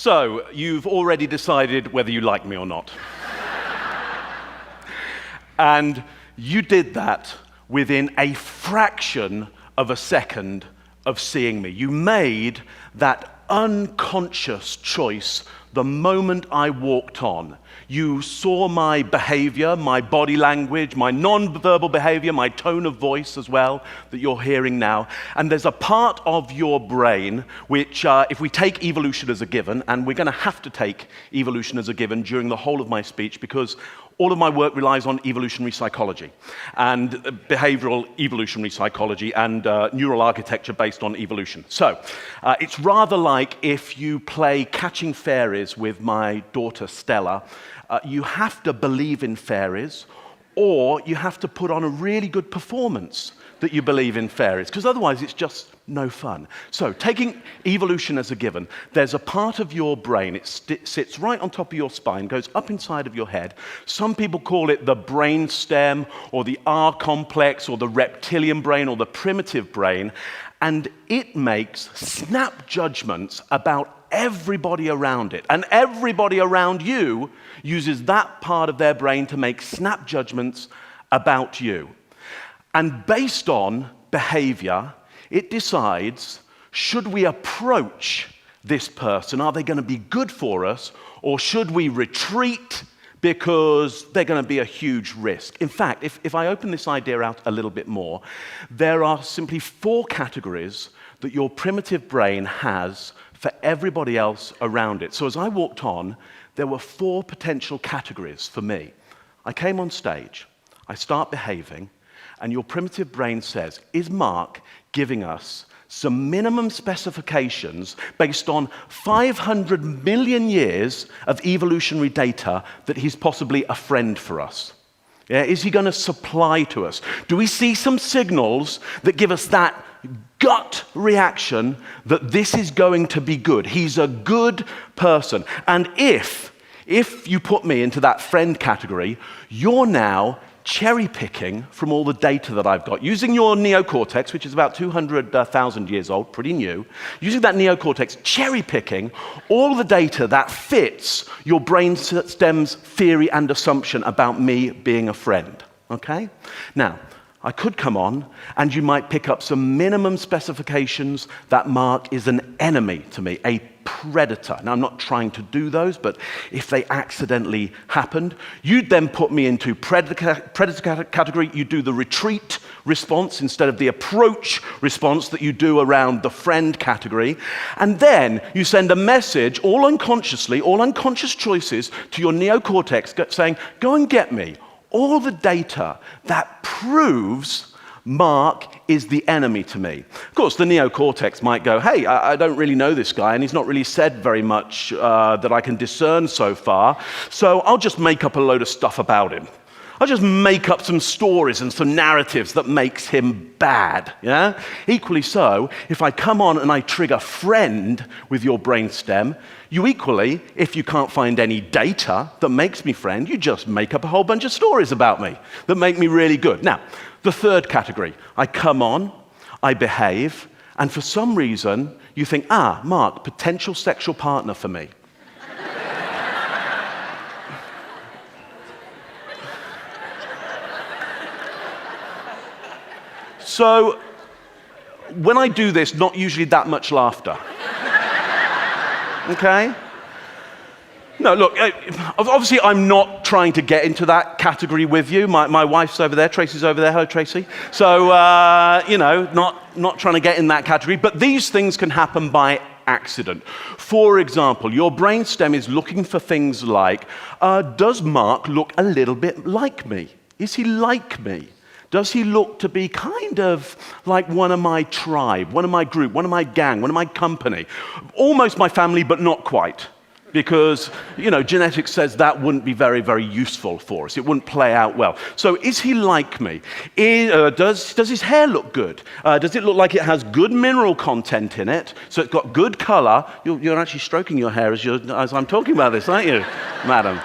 So, you've already decided whether you like me or not. And you did that within a fraction of a second of seeing me. You made that unconscious choice the moment I walked on. You saw my behavior, my body language, my non-verbal behavior, my tone of voice as well that you're hearing now. And there's a part of your brain which, if we take evolution as a given, and we're going to have to take evolution as a given during the whole of my speech because all of my work relies on evolutionary psychology and behavioral evolutionary psychology and neural architecture based on evolution. So it's rather like if you play catching fairies with my daughter Stella. You have to believe in fairies, or you have to put on a really good performance that you believe in fairies, because otherwise it's just no fun. So, taking evolution as a given, there's a part of your brain, it sits right on top of your spine, goes up inside of your head. Some people call it the brain stem, or the R complex, or the reptilian brain, or the primitive brain, and it makes snap judgments about everybody around it. And everybody around you uses that part of their brain to make snap judgments about you. And based on behavior, it decides, should we approach this person? Are they going to be good for us? Or should we retreat because they're going to be a huge risk? In fact, if I open this idea out a little bit more, there are simply 4 categories that your primitive brain has for everybody else around it. So as I walked on, there were 4 potential categories for me. I came on stage, I start behaving, and your primitive brain says, is Mark giving us some minimum specifications based on 500 million years of evolutionary data that he's possibly a friend for us? Yeah, is he going to supply to us? Do we see some signals that give us that gut reaction that this is going to be good? He's a good person. And if you put me into that friend category, you're now cherry-picking from all the data that I've got. Using your neocortex, which is about 200,000 years old, pretty new, using that neocortex, cherry-picking all the data that fits your brain stem's theory and assumption about me being a friend, okay? Now, I could come on, and you might pick up some minimum specifications that Mark is an enemy to me, a predator. Now, I'm not trying to do those, but if they accidentally happened, you'd then put me into predator category. You do the retreat response instead of the approach response that you do around the friend category. And then you send a message, all unconsciously, all unconscious choices, to your neocortex saying, go and get me all the data that proves Mark is the enemy to me. Of course, the neocortex might go, hey, I don't really know this guy, and he's not really said very much that I can discern so far, so I'll just make up a load of stuff about him. I'll just make up some stories and some narratives that makes him bad, yeah? Equally so, if I come on and I trigger friend with your brainstem, you equally, if you can't find any data that makes me friend, you just make up a whole bunch of stories about me that make me really good. Now, the third category, I come on, I behave, and for some reason, you think, Mark, potential sexual partner for me. So, when I do this, not usually that much laughter. Okay? No, look, obviously I'm not trying to get into that category with you. My wife's over there, Tracy's over there. Hello, Tracy. So, not trying to get in that category, but these things can happen by accident. For example, your brainstem is looking for things like, does Mark look a little bit like me? Is he like me? Does he look to be kind of like one of my tribe, one of my group, one of my gang, one of my company? Almost my family, but not quite. Because, genetics says that wouldn't be very, very useful for us. It wouldn't play out well. So is he like me? Does his hair look good? Does it look like it has good mineral content in it? So it's got good color. You're actually stroking your hair as I'm talking about this, aren't you, madam?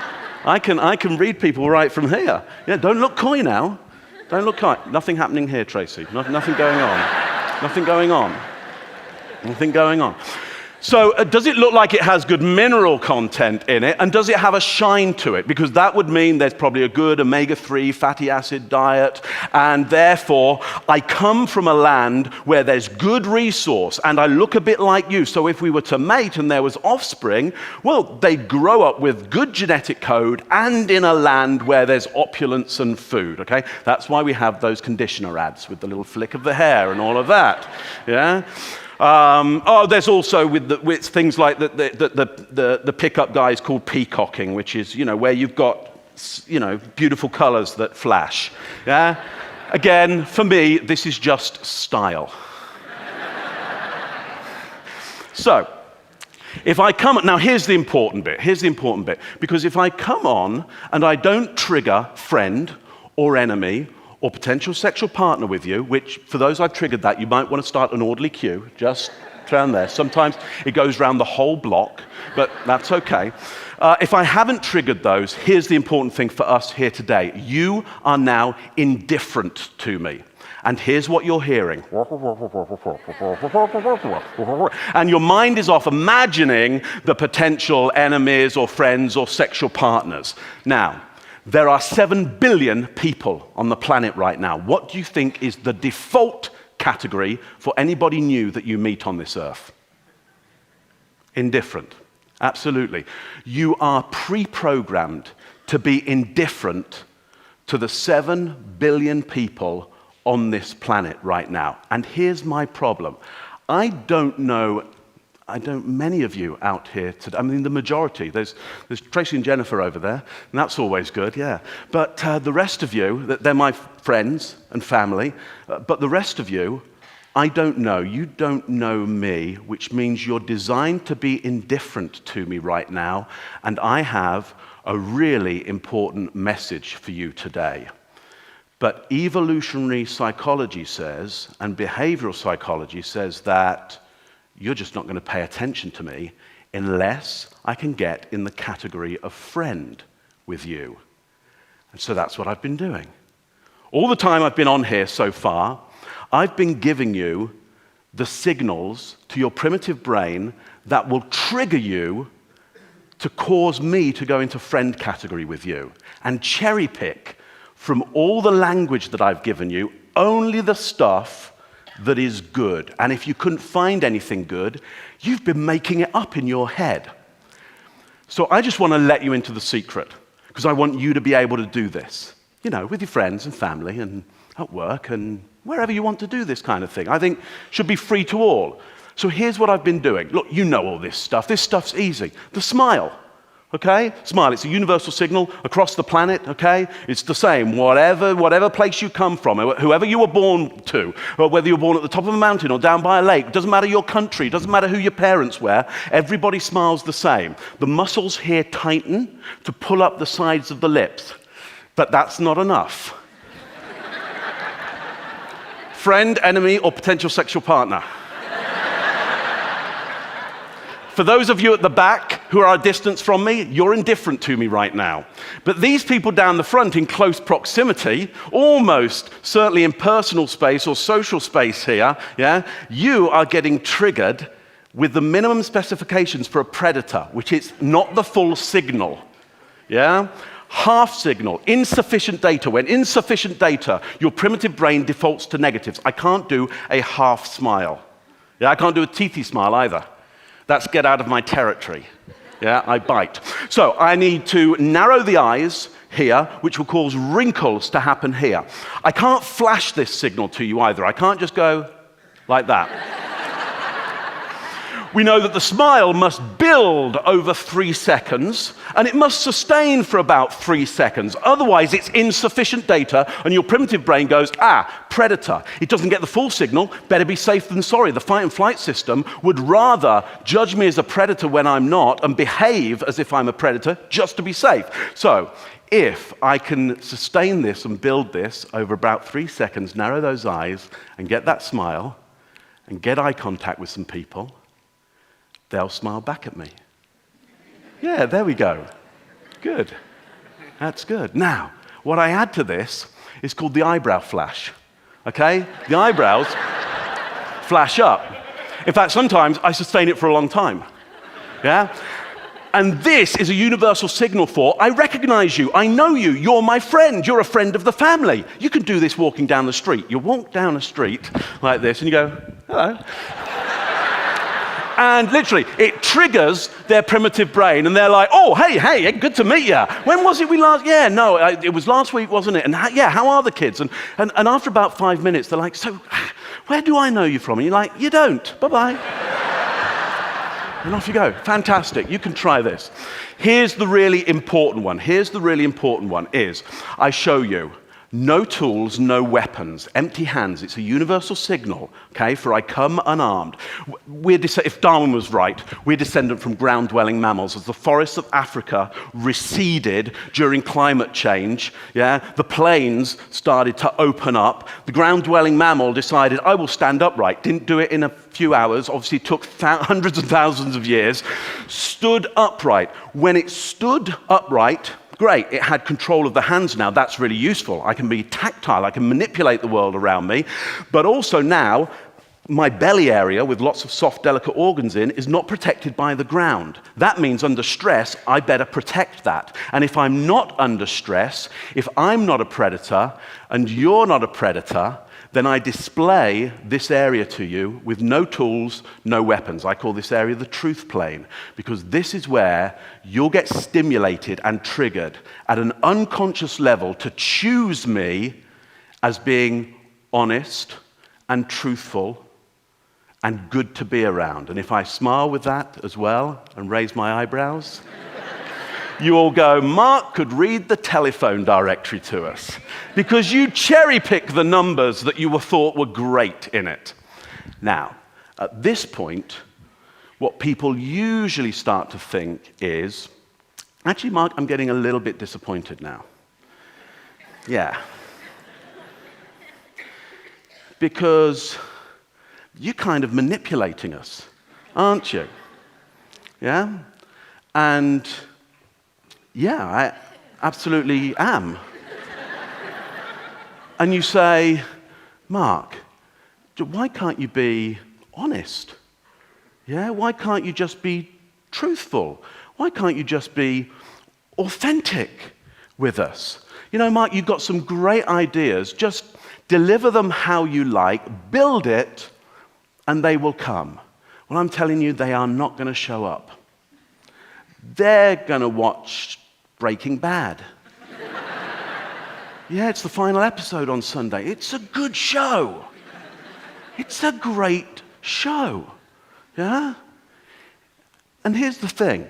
I can read people right from here. Yeah, don't look coy now. Don't look coy. Nothing happening here, Tracy. Nothing going on. Nothing going on. Nothing going on. So does it look like it has good mineral content in it, and does it have a shine to it? Because that would mean there's probably a good omega-3 fatty acid diet, and therefore I come from a land where there's good resource, and I look a bit like you. So if we were to mate and there was offspring, well, they grow up with good genetic code and in a land where there's opulence and food, okay? That's why we have those conditioner ads with the little flick of the hair and all of that, yeah? There's also with things like the pickup guys called peacocking, which is, where you've got, beautiful colors that flash. Yeah? Again, for me, this is just style. So, if I come, now here's the important bit, because if I come on and I don't trigger friend or enemy or potential sexual partner with you, which for those I've triggered that, you might want to start an orderly queue, just around there. Sometimes it goes around the whole block, but that's okay. If I haven't triggered those, here's the important thing for us here today. You are now indifferent to me. And here's what you're hearing. And your mind is off imagining the potential enemies or friends or sexual partners. Now, there are 7 billion people on the planet right now. What do you think is the default category for anybody new that you meet on this earth? Indifferent. Absolutely. You are pre-programmed to be indifferent to the 7 billion people on this planet right now. And here's my problem. I don't know many of you out here today. I mean, the majority. There's Tracy and Jennifer over there, and that's always good, yeah. But the rest of you, they're my friends and family, but the rest of you, I don't know. You don't know me, which means you're designed to be indifferent to me right now, and I have a really important message for you today. But evolutionary psychology says, and behavioral psychology says that you're just not going to pay attention to me unless I can get in the category of friend with you. And so that's what I've been doing. All the time I've been on here so far, I've been giving you the signals to your primitive brain that will trigger you to cause me to go into friend category with you and cherry pick from all the language that I've given you only the stuff that is good. And if you couldn't find anything good, you've been making it up in your head. So I just want to let you into the secret, because I want you to be able to do this, with your friends and family and at work and wherever you want to do this kind of thing. I think should be free to all. So here's what I've been doing. Look, you know all this stuff. This stuff's easy. The smile. Okay? Smile. It's a universal signal across the planet, okay? It's the same. Whatever place you come from, whoever you were born to, or whether you were born at the top of a mountain or down by a lake, doesn't matter your country, doesn't matter who your parents were, everybody smiles the same. The muscles here tighten to pull up the sides of the lips, but that's not enough. Friend, enemy, or potential sexual partner. For those of you at the back who are a distance from me, you're indifferent to me right now. But these people down the front in close proximity, almost certainly in personal space or social space here, yeah, you are getting triggered with the minimum specifications for a predator, which is not the full signal, yeah? Half signal, insufficient data. When insufficient data, your primitive brain defaults to negatives. I can't do a half smile. Yeah, I can't do a teethy smile either. That's get out of my territory. Yeah, I bite. So I need to narrow the eyes here, which will cause wrinkles to happen here. I can't flash this signal to you either. I can't just go like that. We know that the smile must build over 3 seconds, and it must sustain for about 3 seconds. Otherwise, it's insufficient data, and your primitive brain goes, predator. It doesn't get the full signal, better be safe than sorry. The fight and flight system would rather judge me as a predator when I'm not, and behave as if I'm a predator just to be safe. So, if I can sustain this and build this over about 3 seconds, narrow those eyes, and get that smile, and get eye contact with some people, they'll smile back at me. Yeah, there we go. Good. That's good. Now, what I add to this is called the eyebrow flash. Okay? The eyebrows flash up. In fact, sometimes I sustain it for a long time. Yeah? And this is a universal signal for, I recognize you, I know you, you're my friend, you're a friend of the family. You can do this walking down the street. You walk down a street like this and you go, hello. And literally, it triggers their primitive brain, and they're like, oh, hey, good to meet you. When was it we last, yeah, no, it was last week, wasn't it? And yeah, how are the kids? And after about 5 minutes, they're like, so where do I know you from? And you're like, you don't, bye-bye. And off you go. Fantastic. You can try this. Here's the really important one. Is I show you no tools, no weapons, empty hands. It's a universal signal, okay, for I come unarmed. If Darwin was right, we're descendant from ground-dwelling mammals. As the forests of Africa receded during climate change, yeah, the plains started to open up. The ground-dwelling mammal decided, I will stand upright. Didn't do it in a few hours. Obviously, it took hundreds and thousands of years. Stood upright. When it stood upright, great, it had control of the hands now. That's really useful. I can be tactile. I can manipulate the world around me. But also now, my belly area with lots of soft, delicate organs in is not protected by the ground. That means under stress, I better protect that. And if I'm not under stress, if I'm not a predator and you're not a predator, then I display this area to you with no tools, no weapons. I call this area the truth plane, because this is where you'll get stimulated and triggered at an unconscious level to choose me as being honest and truthful and good to be around. And if I smile with that as well and raise my eyebrows, you all go, Mark could read the telephone directory to us because you cherry-pick the numbers that you thought were great in it. Now, at this point, what people usually start to think is, actually, Mark, I'm getting a little bit disappointed now. Yeah. Because you're kind of manipulating us, aren't you? Yeah? And yeah, I absolutely am. And you say, Mark, why can't you be honest? Yeah, why can't you just be truthful? Why can't you just be authentic with us? You know, Mark, you've got some great ideas. Just deliver them how you like, build it, and they will come. Well, I'm telling you, they are not going to show up. They're going to watch Breaking Bad. Yeah, it's the final episode on Sunday. It's a good show. It's a great show. Yeah? And here's the thing.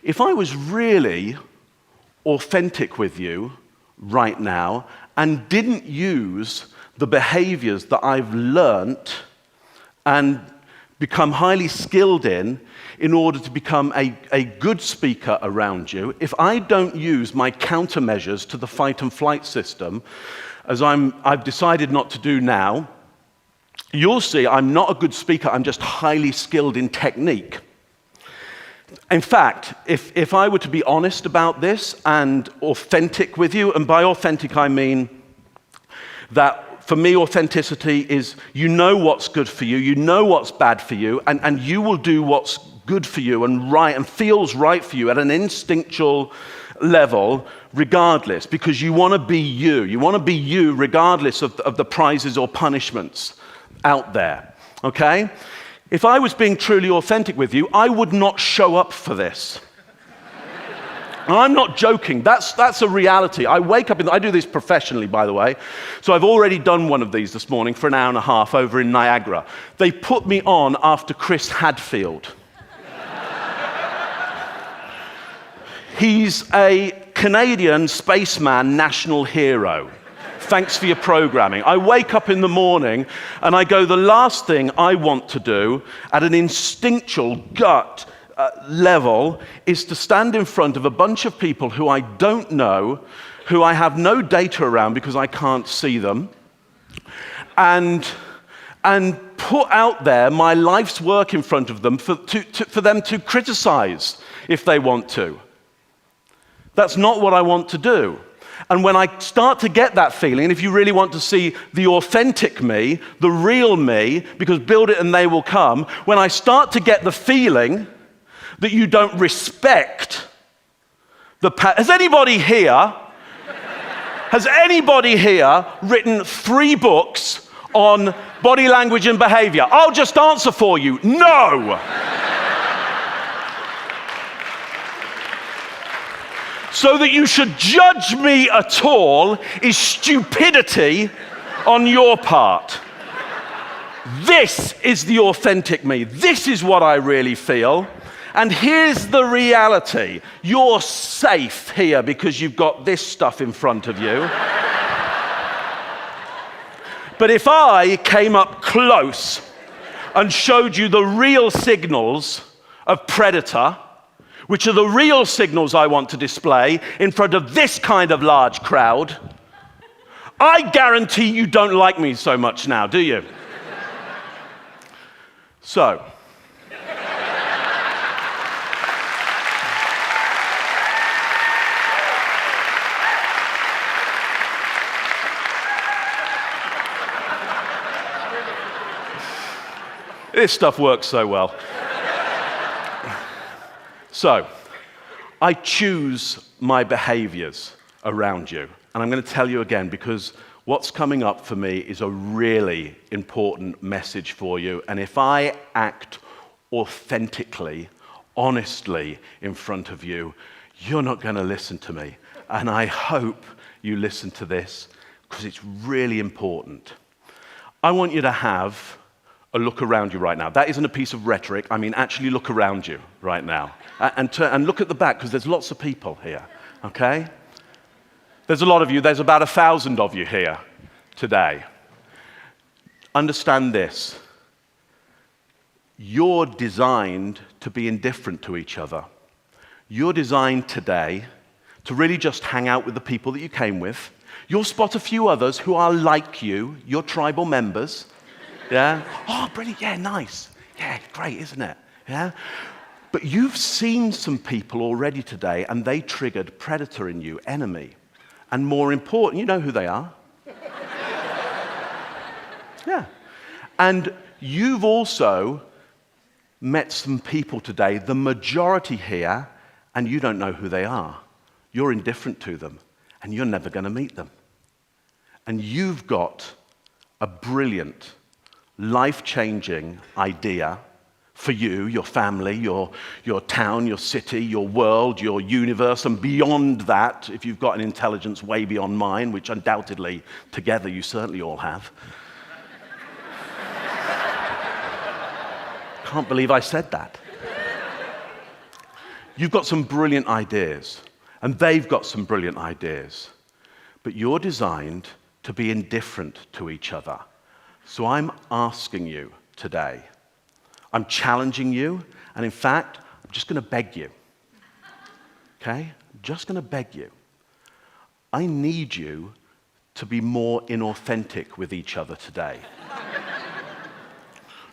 If I was really authentic with you right now and didn't use the behaviors that I've learnt and become highly skilled in order to become a good speaker around you, if I don't use my countermeasures to the fight and flight system, as I've decided not to do now, you'll see I'm not a good speaker, I'm just highly skilled in technique. In fact, if I were to be honest about this and authentic with you, and by authentic I mean that for me, authenticity is you know what's good for you, you know what's bad for you, and you will do what's good for you and right and feels right for you at an instinctual level regardless, because you want to be you. You want to be you regardless of the prizes or punishments out there, okay? If I was being truly authentic with you, I would not show up for this. And I'm not joking. That's a reality. I wake up, I do this professionally, by the way. So I've already done one of these this morning for an hour and a half over in Niagara. They put me on after Chris Hadfield. He's a Canadian spaceman national hero. Thanks for your programming. I wake up in the morning and I go, the last thing I want to do at an instinctual gut level is to stand in front of a bunch of people who I don't know, who I have no data around because I can't see them, and put out there my life's work in front of them for them to criticize if they want to. That's not what I want to do. And when I start to get that feeling, and if you really want to see the authentic me, the real me, because build it and they will come, when I start to get the feeling that you don't respect has anybody here written 3 books on body language and behavior? I'll just answer for you, no. So that you should judge me at all is stupidity on your part. This is the authentic me. This is what I really feel. And here's the reality. You're safe here because you've got this stuff in front of you. But if I came up close and showed you the real signals of predator, which are the real signals I want to display in front of this kind of large crowd, I guarantee you don't like me so much now, do you? So, this stuff works so well. So, I choose my behaviors around you. And I'm going to tell you again, because what's coming up for me is a really important message for you. And if I act authentically, honestly in front of you, you're not going to listen to me. And I hope you listen to this, because it's really important. I want you to have a look around you right now. That isn't a piece of rhetoric. I mean, actually look around you right now. And look at the back, because there's lots of people here, okay? There's a lot of you. There's about 1,000 of you here today. Understand this. You're designed to be indifferent to each other. You're designed today to really just hang out with the people that you came with. You'll spot a few others who are like you, your tribal members. Yeah? Oh, brilliant. Yeah, nice. Yeah, great, isn't it? Yeah? But you've seen some people already today, and they triggered predator in you, enemy. And more important, you know who they are. Yeah. And you've also met some people today, the majority here, and you don't know who they are. You're indifferent to them, and you're never going to meet them. And you've got a brilliant, life-changing idea for you, your family, your town, your city, your world, your universe, and beyond that, if you've got an intelligence way beyond mine, which undoubtedly, together, you certainly all have. Can't believe I said that. You've got some brilliant ideas, and they've got some brilliant ideas, but you're designed to be indifferent to each other. So I'm asking you today, I'm challenging you, and in fact, I'm just going to beg you. Okay? I'm just going to beg you. I need you to be more inauthentic with each other today.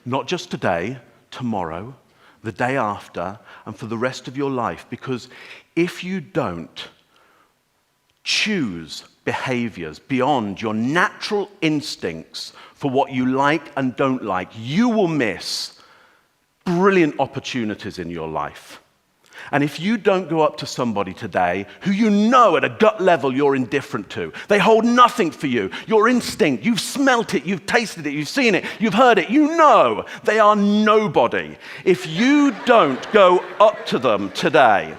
Not just today, tomorrow, the day after, and for the rest of your life, because if you don't choose behaviors beyond your natural instincts for what you like and don't like, you will miss brilliant opportunities in your life. And if you don't go up to somebody today who you know at a gut level you're indifferent to, they hold nothing for you, your instinct, you've smelt it, you've tasted it, you've seen it, you've heard it, you know they are nobody. If you don't go up to them today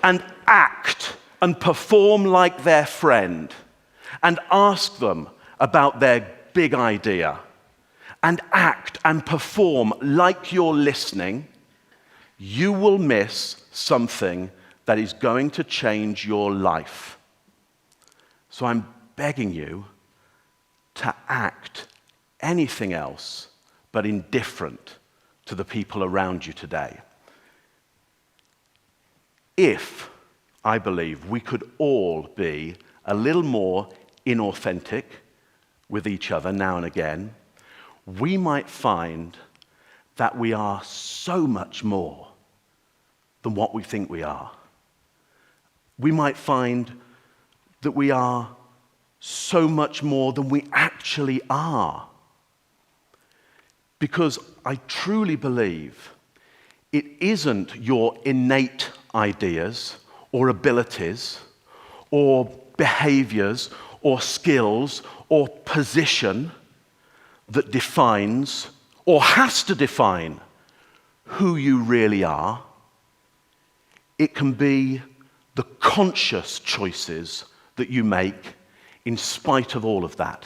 and act and perform like their friend and ask them about their big idea and act and perform like you're listening, you will miss something that is going to change your life. So I'm begging you to act anything else but indifferent to the people around you today. If, I believe, we could all be a little more inauthentic with each other now and again, we might find that we are so much more than what we think we are. We might find that we are so much more than we actually are. Because I truly believe it isn't your innate ideas or abilities or behaviors or skills or position that defines or has to define who you really are. It can be the conscious choices that you make in spite of all of that.